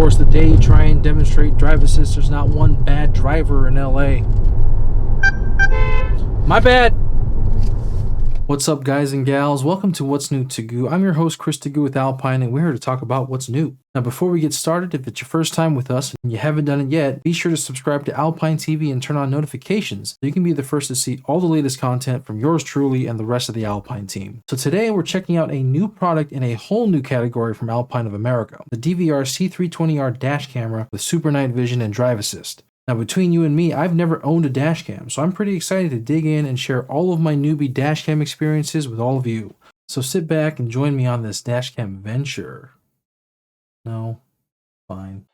course, the day you try and demonstrate drive assist, there's not one bad driver in LA. My bad! What's up, guys and gals? Welcome to What's New Teguh. I'm your host, Chris Teguh with Alpine, and we're here to talk about what's new. Now, before we get started, if it's your first time with us and you haven't done it yet, be sure to subscribe to Alpine TV and turn on notifications so you can be the first to see all the latest content from yours truly and the rest of the Alpine team. So today, we're checking out a new product in a whole new category from Alpine of America, the DVR-C320R dash camera with super night vision and drive assist. Now, between you and me, I've never owned a dash cam, so I'm pretty excited to dig in and share all of my newbie dash cam experiences with all of you. So sit back and join me on this dash cam venture. No? Fine.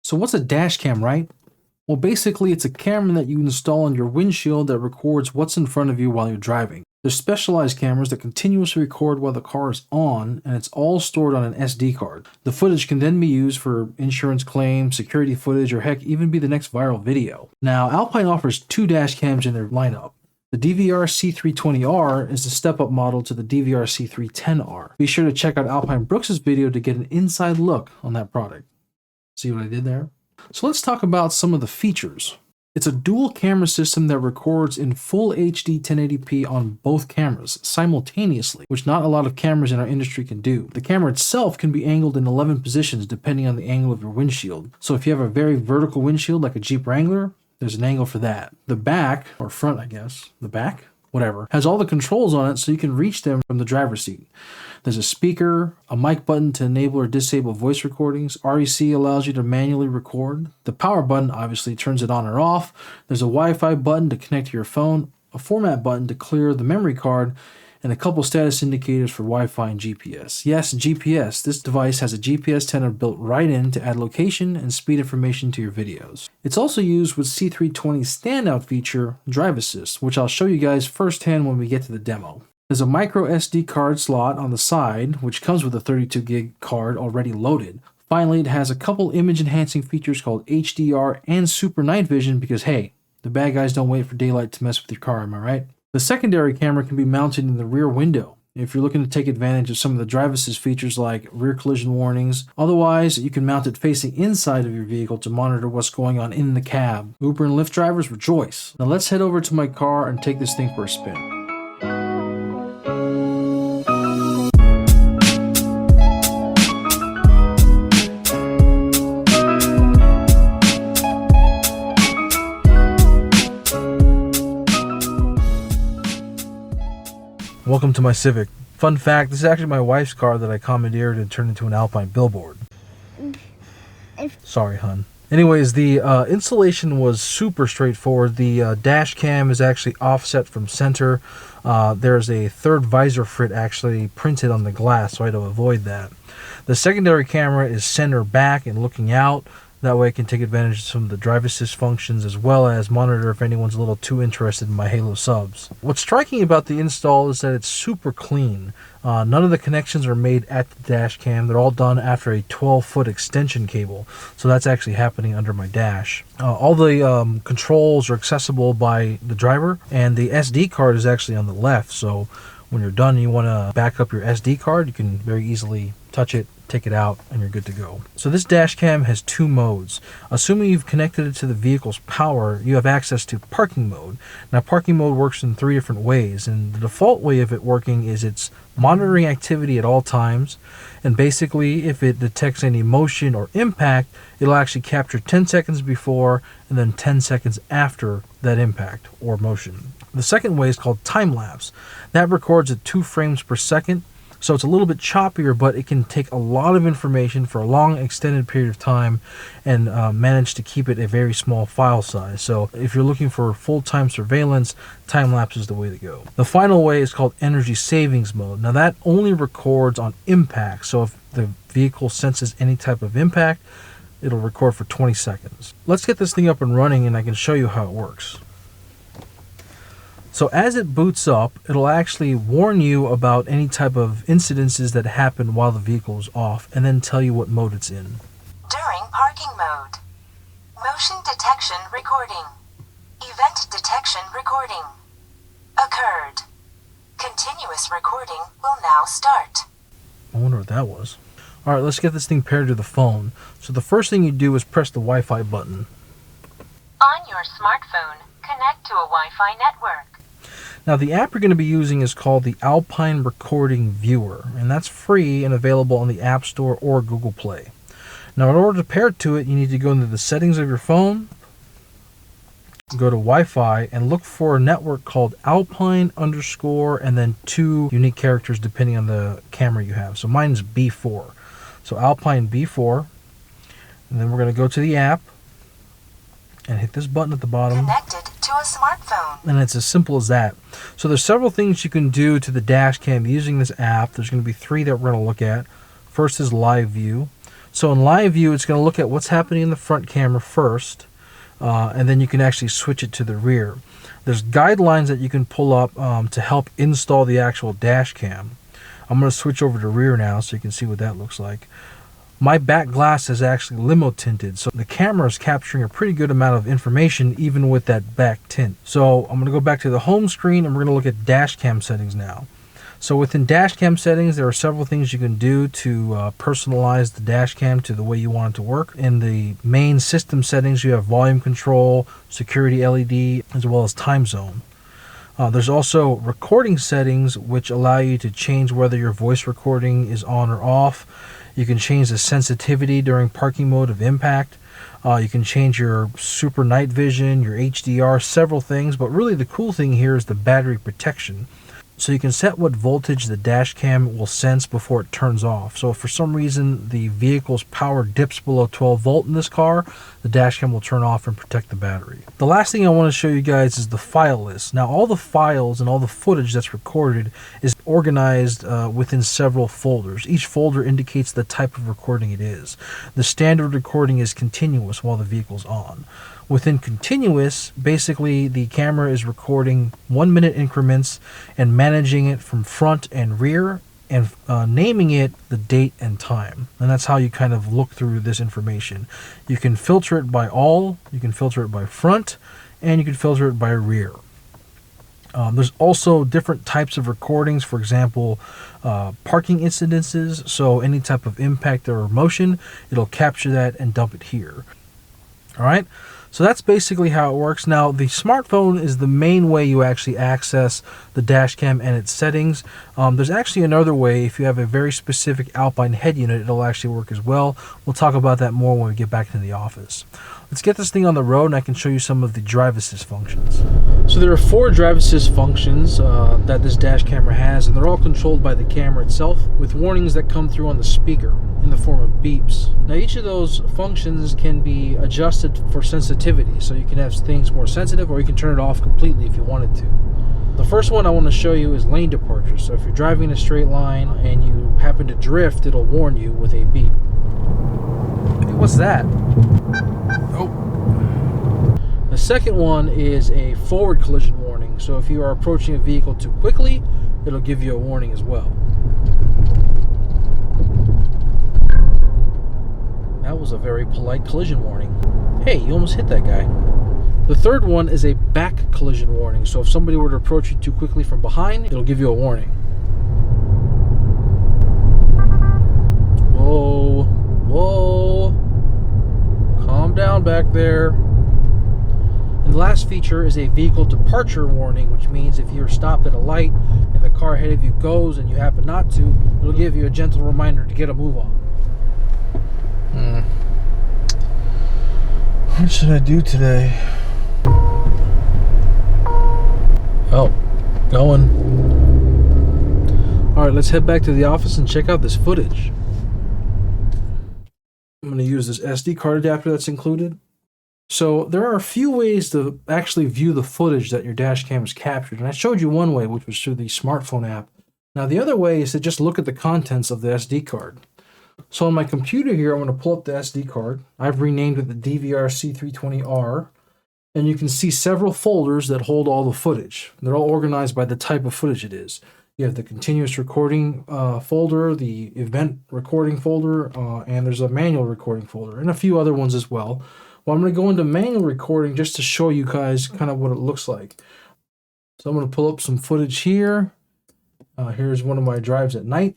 So what's a dash cam, right? Well, basically, it's a camera that you install on your windshield that records what's in front of you while you're driving. There's specialized cameras that continuously record while the car is on, and it's all stored on an SD card. The footage can then be used for insurance claims, security footage, or heck, even be the next viral video. Now, Alpine offers two dash cams in their lineup. The DVR-C320R is the step-up model to the DVR-C310R. Be sure to check out Alpine Brooks' video to get an inside look on that product. See what I did there? So let's talk about some of the features. It's a dual camera system that records in full HD 1080p on both cameras simultaneously, which not a lot of cameras in our industry can do. The camera itself can be angled in 11 positions depending on the angle of your windshield. So if you have a very vertical windshield like a Jeep Wrangler, there's an angle for that. The back, or front I guess, the back? Whatever, has all the controls on it so you can reach them from the driver's seat. There's a speaker, a mic button to enable or disable voice recordings. REC allows you to manually record. The power button obviously turns it on or off. There's a Wi-Fi button to connect to your phone, a format button to clear the memory card, and a couple status indicators for Wi-Fi and GPS. Yes, GPS. This device has a GPS antenna built right in to add location and speed information to your videos. It's also used with C320's standout feature, Drive Assist, which I'll show you guys firsthand when we get to the demo. There's a micro SD card slot on the side, which comes with a 32 gig card already loaded. Finally, it has a couple image enhancing features called HDR and Super Night Vision because, hey, the bad guys don't wait for daylight to mess with your car, am I right? The secondary camera can be mounted in the rear window if you're looking to take advantage of some of the drive assist features like rear collision warnings. Otherwise, you can mount it facing inside of your vehicle to monitor what's going on in the cab. Uber and Lyft drivers rejoice. Now let's head over to my car and take this thing for a spin. Welcome to my Civic. Fun fact, this is actually my wife's car that I commandeered and turned into an Alpine billboard. Sorry, hun. Anyways, the installation was super straightforward. The dash cam is actually offset from center. There's a third visor frit actually printed on the glass, so I had to avoid that. The secondary camera is center back and looking out. That way I can take advantage of some of the drive assist functions as well as monitor if anyone's a little too interested in my Halo subs. What's striking about the install is that it's super clean. None of the connections are made at the dash cam. They're all done after a 12-foot extension cable. So that's actually happening under my dash. All the controls are accessible by the driver, and the SD card is actually on the left. So when you're done and you want to back up your SD card, you can very easily touch it, take it out, and you're good to go. So this dash cam has two modes. Assuming you've connected it to the vehicle's power, you have access to parking mode. Now, parking mode works in three different ways, and the default way of it working is it's monitoring activity at all times, and basically if it detects any motion or impact, it'll actually capture 10 seconds before and then 10 seconds after that impact or motion. The second way is called time lapse. That records at 2 frames per second. So it's a little bit choppier, but it can take a lot of information for a long extended period of time and manage to keep it a very small file size. So if you're looking for full-time surveillance, time-lapse is the way to go. The final way is called energy savings mode. Now that only records on impact. So if the vehicle senses any type of impact, it'll record for 20 seconds. Let's get this thing up and running and I can show you how it works. So as it boots up, it'll actually warn you about any type of incidences that happen while the vehicle is off and then tell you what mode it's in. During parking mode. Motion detection recording. Event detection recording. Occurred. recording will now start. I wonder what that was. All right, let's get this thing paired to the phone. So the first thing you do is press the Wi-Fi button. On your smartphone, connect to a Wi-Fi network. Now the app you're going to be using is called the Alpine Recording Viewer, and that's free and available on the App Store or Google Play. Now in order to pair it to it, you need to go into the settings of your phone, go to Wi-Fi, and look for a network called Alpine _ and then 2 unique characters depending on the camera you have. So mine's B4. So Alpine B4, and then we're going to go to the app and hit this button at the bottom. Connected to a smartphone. And it's as simple as that. So there's several things you can do to the dash cam using this app. There's going to be 3 that we're going to look at. First is live view. So in live view, it's going to look at what's happening in the front camera first, and then you can actually switch it to the rear. There's guidelines that you can pull up to help install the actual dash cam. I'm going to switch over to rear now so you can see what that looks like. My back glass is actually limo tinted, so the camera is capturing a pretty good amount of information even with that back tint. So I'm going to go back to the home screen and we're going to look at dash cam settings now. So within dash cam settings, there are several things you can do to personalize the dash cam to the way you want it to work. In the main system settings, you have volume control, security LED, as well as time zone. There's also recording settings which allow you to change whether your voice recording is on or off. You can change the sensitivity during parking mode of impact. You can change your super night vision, your HDR, several things, but really the cool thing here is the battery protection. So you can set what voltage the dash cam will sense before it turns off. So if for some reason the vehicle's power dips below 12 volt in this car, the dash cam will turn off and protect the battery. The last thing I want to show you guys is the file list. Now all the files and all the footage that's recorded is organized within several folders. Each folder indicates the type of recording it is. The standard recording is continuous while the vehicle's on. Within continuous, basically the camera is recording 1-minute increments and managing it from front and rear and naming it the date and time. And that's how you kind of look through this information. You can filter it by all, you can filter it by front, and you can filter it by rear. There's also different types of recordings, for example, parking incidences. So any type of impact or motion, it'll capture that and dump it here. All right. So that's basically how it works. Now, the smartphone is the main way you actually access the dash cam and its settings. There's actually another way. If you have a very specific Alpine head unit, it'll actually work as well. We'll talk about that more when we get back into the office. Let's get this thing on the road and I can show you some of the drive assist functions. So there are 4 drive assist functions that this dash camera has, and they're all controlled by the camera itself with warnings that come through on the speaker in the form of beeps. Now each of those functions can be adjusted for sensitivity, so you can have things more sensitive or you can turn it off completely if you wanted to. The first one I want to show you is lane departure. So if you're driving in a straight line and you happen to drift, it'll warn you with a beep. Hey, what's that? Oh. The second one is a forward collision warning. So if you are approaching a vehicle too quickly, it'll give you a warning as well. That was a very polite collision warning. Hey, you almost hit that guy. The third one is a back collision warning. So if somebody were to approach you too quickly from behind, it'll give you a warning. Whoa, whoa. Calm down back there. And the last feature is a vehicle departure warning, which means if you're stopped at a light and the car ahead of you goes and you happen not to, it'll give you a gentle reminder to get a move on. What should I do today? Oh, going. Alright, let's head back to the office and check out this footage. I'm going to use this SD card adapter that's included. So there are a few ways to actually view the footage that your dash cam has captured. And I showed you one way, which was through the smartphone app. Now the other way is to just look at the contents of the SD card. So on my computer here, I'm going to pull up the SD card. I've renamed it the DVR-C320R. And you can see several folders that hold all the footage. They're all organized by the type of footage it is. You have the continuous recording folder, the event recording folder, and there's a manual recording folder, and a few other ones as well. Well, I'm going to go into manual recording just to show you guys kind of what it looks like. So I'm going to pull up some footage here. Here's one of my drives at night.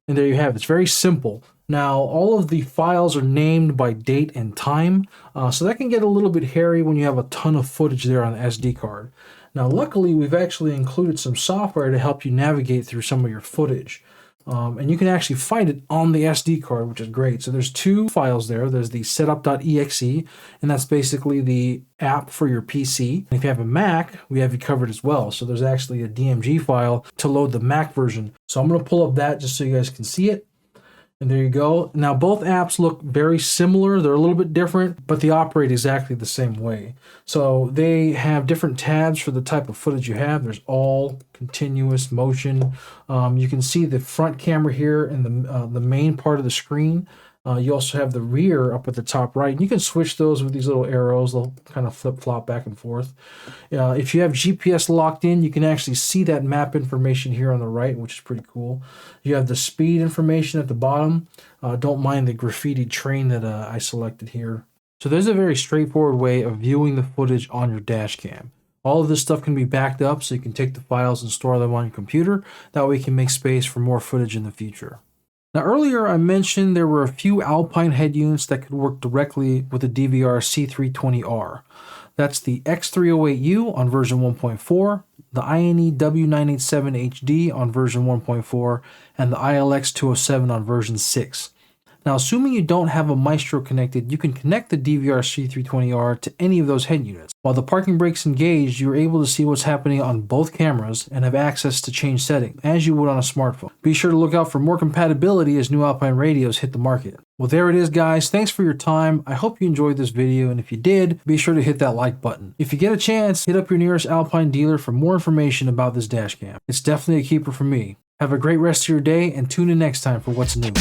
And there you have it. It's very simple. Now, all of the files are named by date and time, so that can get a little bit hairy when you have a ton of footage there on the SD card. Now, luckily, we've actually included some software to help you navigate through some of your footage. And you can actually find it on the SD card, which is great. So there's two files there. There's the setup.exe, and that's basically the app for your PC. And if you have a Mac, we have you covered as well. So there's actually a DMG file to load the Mac version. So I'm going to pull up that just so you guys can see it. And there you go. Now, both apps look very similar. They're a little bit different, but they operate exactly the same way. So they have different tabs for the type of footage you have. There's all, continuous, motion. You can see the front camera here in the main part of the screen. You also have the rear up at the top right. You can switch those with these little arrows. They'll kind of flip-flop back and forth. If you have GPS locked in, you can actually see that map information here on the right, which is pretty cool. You have the speed information at the bottom. Don't mind the graffitied train that I selected here. So there's a very straightforward way of viewing the footage on your dash cam. All of this stuff can be backed up, so you can take the files and store them on your computer. That way you can make space for more footage in the future. Now, earlier I mentioned there were a few Alpine head units that could work directly with the DVR-C320R. That's the X308U on version 1.4, the INE W987HD on version 1.4, and the ILX207 on version 6. Now, assuming you don't have a Maestro connected, you can connect the DVR-C320R to any of those head units. While the parking brake's engaged, you're able to see what's happening on both cameras and have access to change settings, as you would on a smartphone. Be sure to look out for more compatibility as new Alpine radios hit the market. Well, there it is, guys. Thanks for your time. I hope you enjoyed this video, and if you did, be sure to hit that like button. If you get a chance, hit up your nearest Alpine dealer for more information about this dash cam. It's definitely a keeper for me. Have a great rest of your day, and tune in next time for what's new.